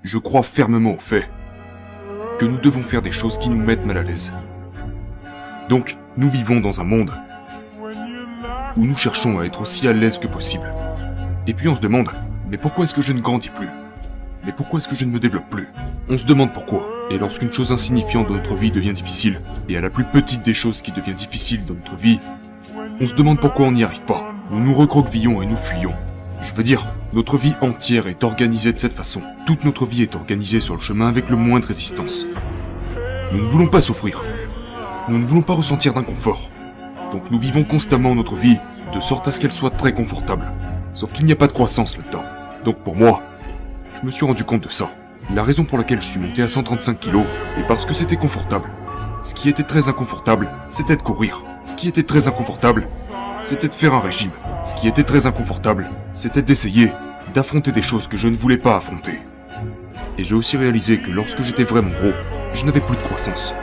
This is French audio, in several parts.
Je crois fermement au fait que nous devons faire des choses qui nous mettent mal à l'aise. Donc, nous vivons dans un monde où nous cherchons à être aussi à l'aise que possible. Et puis on se demande, mais pourquoi est-ce que je ne grandis plus? Mais pourquoi est-ce que je ne me développe plus? On se demande pourquoi. Et lorsqu'une chose insignifiante dans notre vie devient difficile, et à la plus petite des choses qui devient difficile dans notre vie, on se demande pourquoi on n'y arrive pas. Nous nous recroquevillons et nous fuyons. Je veux dire, notre vie entière est organisée de cette façon. Toute notre vie est organisée sur le chemin avec le moins de résistance. Nous ne voulons pas souffrir. Nous ne voulons pas ressentir d'inconfort. Donc nous vivons constamment notre vie, de sorte à ce qu'elle soit très confortable. Sauf qu'il n'y a pas de croissance là-dedans. Donc pour moi, je me suis rendu compte de ça. La raison pour laquelle je suis monté à 135 kilos est parce que c'était confortable. Ce qui était très inconfortable, c'était de courir. Ce qui était très inconfortable, c'était de faire un régime. Ce qui était très inconfortable, c'était d'essayer d'affronter des choses que je ne voulais pas affronter. Et j'ai aussi réalisé que lorsque j'étais vraiment gros, je n'avais plus de croissance.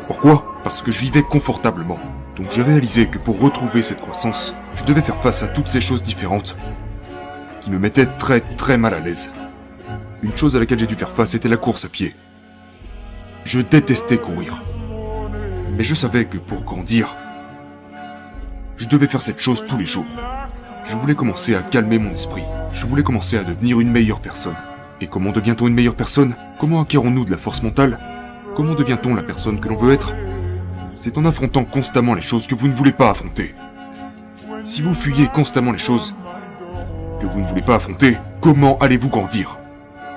Pourquoi? Parce que je vivais confortablement. Donc j'ai réalisé que pour retrouver cette croissance, je devais faire face à toutes ces choses différentes qui me mettaient très mal à l'aise. Une chose à laquelle j'ai dû faire face était la course à pied. Je détestais courir. Mais je savais que pour grandir, je devais faire cette chose tous les jours. Je voulais commencer à calmer mon esprit. Je voulais commencer à devenir une meilleure personne. Et comment devient-on une meilleure personne? Comment acquérons-nous de la force mentale? Comment devient-on la personne que l'on veut être? C'est en affrontant constamment les choses que vous ne voulez pas affronter. Si vous fuyez constamment les choses que vous ne voulez pas affronter, comment allez-vous grandir?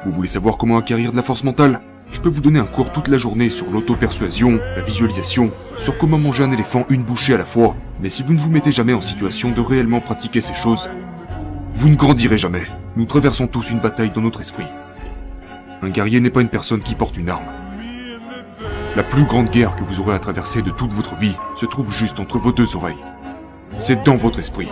Vous voulez savoir comment acquérir de la force mentale? Je peux vous donner un cours toute la journée sur l'auto-persuasion, la visualisation, sur comment manger un éléphant une bouchée à la fois. Mais si vous ne vous mettez jamais en situation de réellement pratiquer ces choses, vous ne grandirez jamais. Nous traversons tous une bataille dans notre esprit. Un guerrier n'est pas une personne qui porte une arme. La plus grande guerre que vous aurez à traverser de toute votre vie se trouve juste entre vos deux oreilles. C'est dans votre esprit.